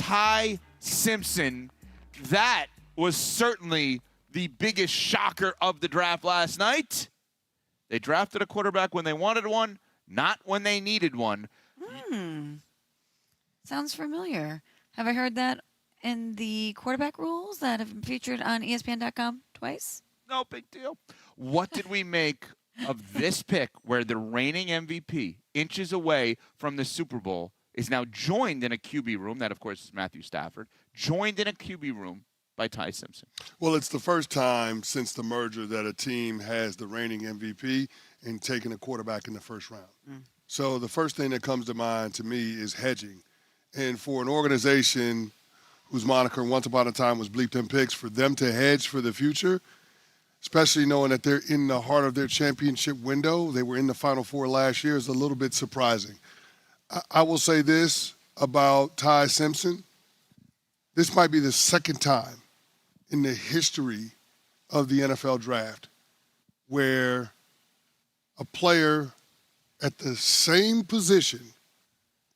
Ty Simpson. That was certainly the biggest shocker of the draft last night. They drafted a quarterback when they wanted one, not when they needed one. Sounds familiar. Have I heard that in the quarterback rules that have been featured on ESPN.com twice? No big deal. What did we make of this pick where the reigning MVP, inches away from the Super Bowl, is now joined in a QB room, that of course is Matthew Stafford, joined in a QB room by Ty Simpson? Well, it's the first time since the merger that a team has the reigning MVP and taking a quarterback in the first round. So the first thing that comes to mind to me is hedging. And for an organization whose moniker once upon a time was Bleep Them Picks, for them to hedge for the future, especially knowing that they're in the heart of their championship window, they were in the Final Four last year, is a little bit surprising. I will say this about Ty Simpson. This might be the second time in the history of the NFL draft where a player at the same position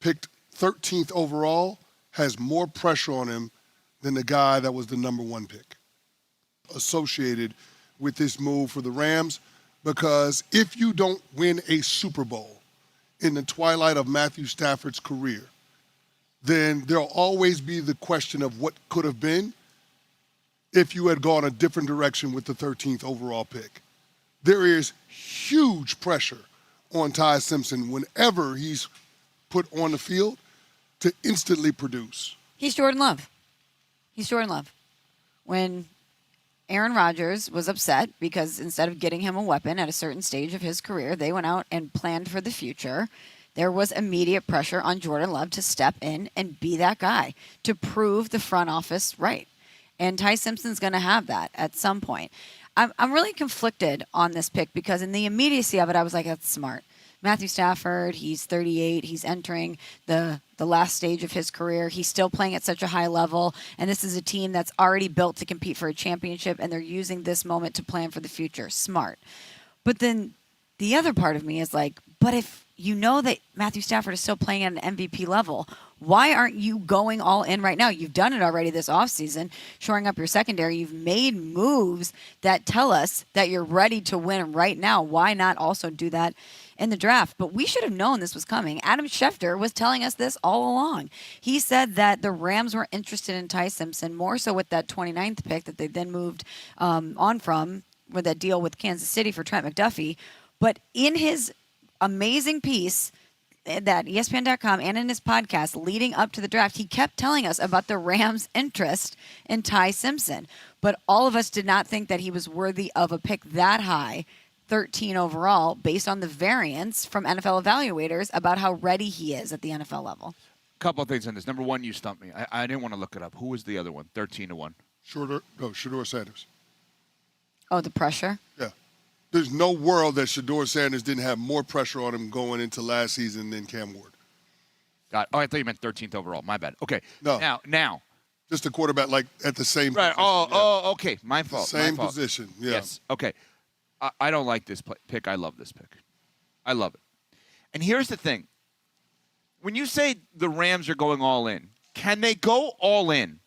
picked 13th overall has more pressure on him than the guy that was the number one pick associated with this move for the Rams, because if you don't win a Super Bowl in the twilight of Matthew Stafford's career, then there'll always be the question of what could have been if you had gone a different direction with the 13th overall pick. There is huge pressure on Ty Simpson whenever he's put on the field to instantly produce. He's Jordan Love. When Aaron Rodgers was upset because instead of getting him a weapon at a certain stage of his career, they went out and planned for the future. There was immediate pressure on Jordan Love to step in and be that guy, to prove the front office right. And Ty Simpson's going to have that at some point. I'm really conflicted on this pick because in the immediacy of it, I was like, that's smart. Matthew Stafford, he's 38. He's entering the last stage of his career. He's still playing at such a high level. And this is a team that's already built to compete for a championship, and they're using this moment to plan for the future. Smart. But then the other part of me is like, but if you know that Matthew Stafford is still playing at an MVP level, why aren't you going all in right now? You've done it already this offseason, shoring up your secondary. You've made moves that tell us that you're ready to win right now. Why not also do that in the draft? But we should have known this was coming. Adam Schefter was telling us this all along. He said that the Rams were interested in Ty Simpson, more so with that 29th pick that they then moved on from with that deal with Kansas City for Trent McDuffie. But in his amazing piece that ESPN.com and in his podcast leading up to the draft, he kept telling us about the Rams' interest in Ty Simpson. But all of us did not think that he was worthy of a pick that high, 13 overall, based on the variance from NFL evaluators about how ready he is at the NFL level. A couple of things on this. Number one, you stumped me. I didn't want to look it up. Who was the other one? 13-1. Shedeur Sanders. Oh, the pressure? Yeah. There's no world that Shedeur Sanders didn't have more pressure on him going into last season than Cam Ward. Got it. Oh, I thought you meant 13th overall. My bad. Okay. No. Now. Just a quarterback like at the same right. position. Okay. My fault. Same My fault. position. Yeah. Yes. Okay. I don't like this pick. I love this pick. I love it. And here's the thing. When you say the Rams are going all in, can they go all in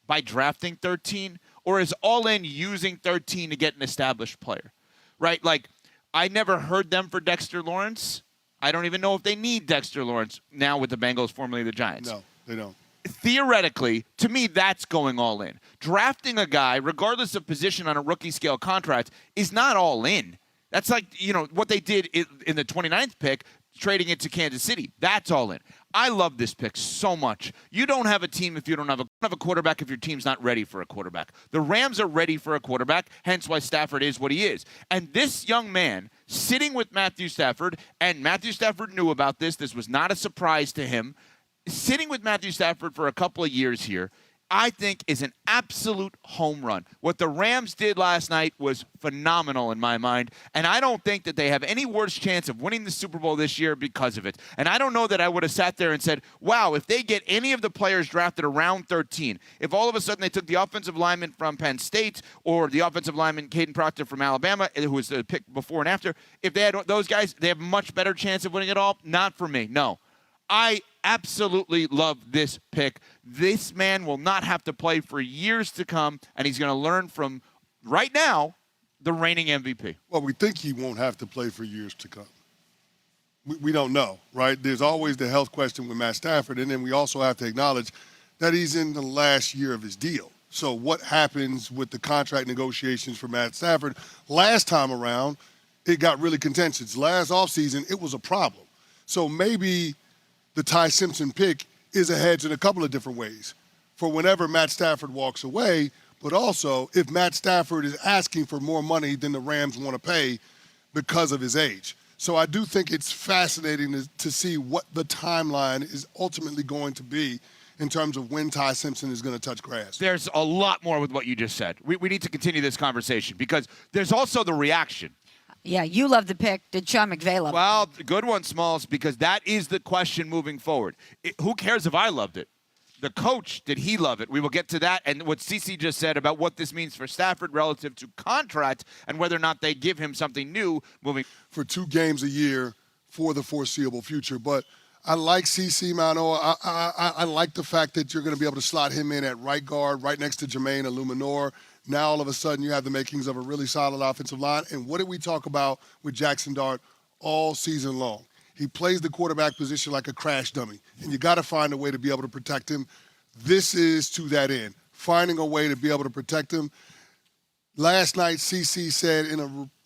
by drafting 13? Or is all in using 13 to get an established player? Right? Like, I never heard them for Dexter Lawrence. I don't even know if they need Dexter Lawrence now with the Bengals, formerly the Giants. No, they don't. Theoretically, to me, that's going all in. Drafting a guy, regardless of position on a rookie scale contract, is not all in. That's like, what they did in the 29th pick, trading it to Kansas City. That's all in. I love this pick so much. You don't have a team if you don't have a quarterback if your team's not ready for a quarterback. The Rams are ready for a quarterback, hence why Stafford is what he is. And this young man sitting with Matthew Stafford, and Matthew Stafford knew about this. This was not a surprise to him. Sitting with Matthew Stafford for a couple of years here, I think is an absolute home run. What the Rams did last night was phenomenal in my mind, and I don't think that they have any worse chance of winning the Super Bowl this year because of it. And I don't know that I would have sat there and said, wow, if they get any of the players drafted around 13, if all of a sudden they took the offensive lineman from Penn State or the offensive lineman Caden Proctor from Alabama, who was the pick before and after, if they had those guys, they have a much better chance of winning it all. Not for me, no. I absolutely love this pick. This man will not have to play for years to come, and he's going to learn from, right now, the reigning MVP. Well, we think he won't have to play for years to come. We don't know, right? There's always the health question with Matt Stafford, and then we also have to acknowledge that he's in the last year of his deal. So what happens with the contract negotiations for Matt Stafford? Last time around, it got really contentious. Last offseason, it was a problem. So maybe the Ty Simpson pick is a hedge in a couple of different ways. For whenever Matt Stafford walks away, but also if Matt Stafford is asking for more money than the Rams want to pay because of his age. So I do think it's fascinating to see what the timeline is ultimately going to be in terms of when Ty Simpson is going to touch grass. There's a lot more with what you just said. We need to continue this conversation because there's also the reaction. Yeah, you love the pick. Did Sean McVay love it? Well, good one, Smalls, because that is the question moving forward. Who cares if I loved it? The coach, did he love it? We will get to that and what CeCe just said about what this means for Stafford relative to contract and whether or not they give him something new moving. For 2 games a year for the foreseeable future. But I like CeCe, Mano. I like the fact that you're going to be able to slot him in at right guard, right next to Jermaine Illuminor. Now, all of a sudden, you have the makings of a really solid offensive line. And what did we talk about with Jackson Dart all season long? He plays the quarterback position like a crash dummy. And you got to find a way to be able to protect him. This is to that end, finding a way to be able to protect him. Last night, CeCe said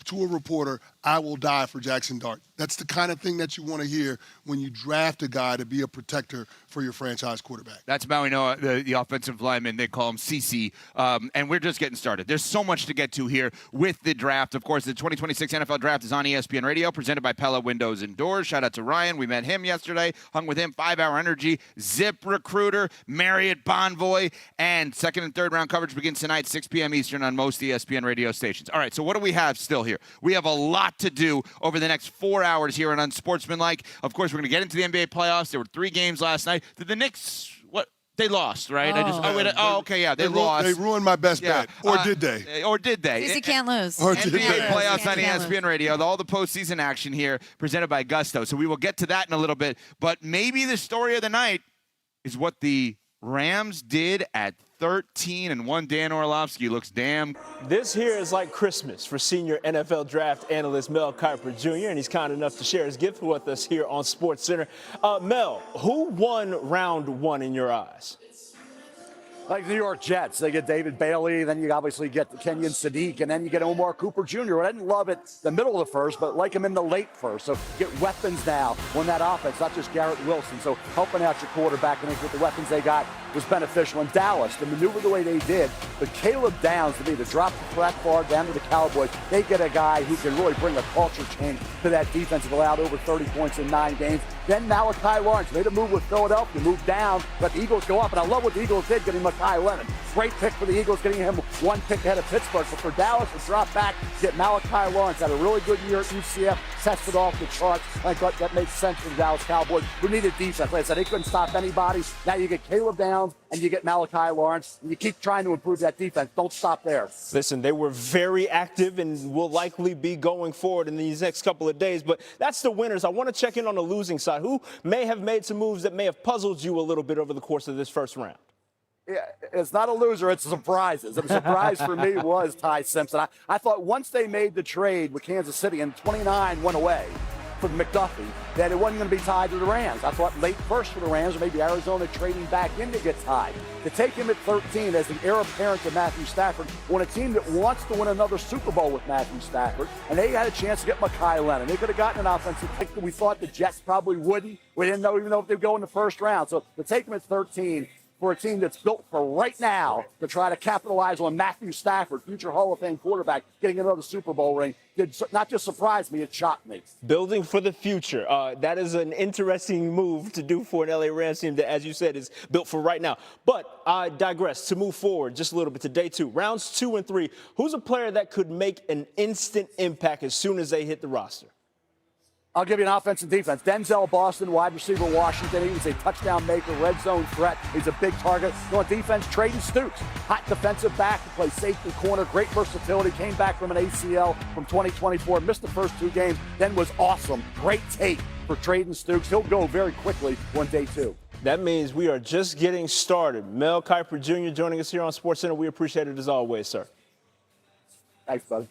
to a reporter, I will die for Jackson Dart. That's the kind of thing that you want to hear when you draft a guy to be a protector for your franchise quarterback. That's Maui Noah, the offensive lineman. They call him CeCe. And we're just getting started. There's so much to get to here with the draft. Of course, the 2026 NFL Draft is on ESPN Radio, presented by Pella Windows and Doors. Shout out to Ryan. We met him yesterday, hung with him, 5-Hour Energy, Zip Recruiter, Marriott Bonvoy, and second and third round coverage begins tonight, 6 p.m. Eastern on most ESPN radio stations. All right, so what do we have still here? We have a lot to do over the next 4 hours here on Unsportsmanlike. Of course, we're going to get into the NBA playoffs. There were 3 games last night. Did the Knicks, they lost, right? They lost. They ruined my best bet. Or did they? Or did they? CeCe can't lose. Or did NBA they? playoffs on ESPN Radio. All the postseason action here presented by Gusto. So we will get to that in a little bit. But maybe the story of the night is what the Rams did at 13 and one Dan Orlovsky looks damn. This here is like Christmas for senior NFL draft analyst Mel Kiper Jr., and he's kind enough to share his gift with us here on SportsCenter. Mel, who won round 1 in your eyes? Like the New York Jets, they get David Bailey, then you obviously get the Kenyon Sadiq, and then you get Omar Cooper Jr. I didn't love it the middle of the first, but like him in the late first. So get weapons now on that offense, not just Garrett Wilson. So helping out your quarterback, and with the weapons they got was beneficial. In Dallas, to maneuver the way they did, but Caleb Downs, to me, to drop that far down to the Cowboys, they get a guy who can really bring a culture change to that defense. Have allowed over 30 points in 9 games. Then Malachi Lawrence made a move with Philadelphia, moved down, let the Eagles go up. And I love what the Eagles did, getting Makai Lennon. Great pick for the Eagles, getting him 1 pick ahead of Pittsburgh. But for Dallas to drop back, get Malachi Lawrence, had a really good year at UCF, tested off the charts. I thought that made sense for the Dallas Cowboys, who needed defense. Like I said, they couldn't stop anybody. Now you get Caleb Downs and you get Malachi Lawrence, and you keep trying to improve that defense. Don't stop there. Listen, they were very active and will likely be going forward in these next couple of days, but that's the winners. I want to check in on the losing side. Who may have made some moves that may have puzzled you a little bit over the course of this first round? Yeah, it's not a loser, it's surprises. And the surprise for me was Ty Simpson. I thought once they made the trade with Kansas City and 29 went away for McDuffie, that it wasn't going to be tied to the Rams. I thought late first for the Rams, or maybe Arizona trading back in to get tied. To take him at 13 as the heir apparent to Matthew Stafford on a team that wants to win another Super Bowl with Matthew Stafford, and they had a chance to get Makai Lennon. They could have gotten an offensive pick that we thought the Jets probably wouldn't. We didn't know even if they'd go in the first round. So to take him at 13 for a team that's built for right now to try to capitalize on Matthew Stafford, future Hall of Fame quarterback, getting another Super Bowl ring, did not just surprise me, it shocked me. Building for the future. That is an interesting move to do for an LA Rams team that, as you said, is built for right now. But I digress to move forward just a little bit to day 2. Rounds 2 and 3. Who's a player that could make an instant impact as soon as they hit the roster? I'll give you an offense and defense. Denzel Boston, wide receiver, Washington. He's a touchdown maker, red zone threat. He's a big target. On defense, Traden Stoops, hot defensive back to play safety corner. Great versatility. Came back from an ACL from 2024. Missed the first 2 games. Then was awesome. Great tape for trading Stooks. He'll go very quickly on day 2. That means we are just getting started. Mel Kiper Jr. joining us here on SportsCenter. We appreciate it as always, sir. Thanks, buddy.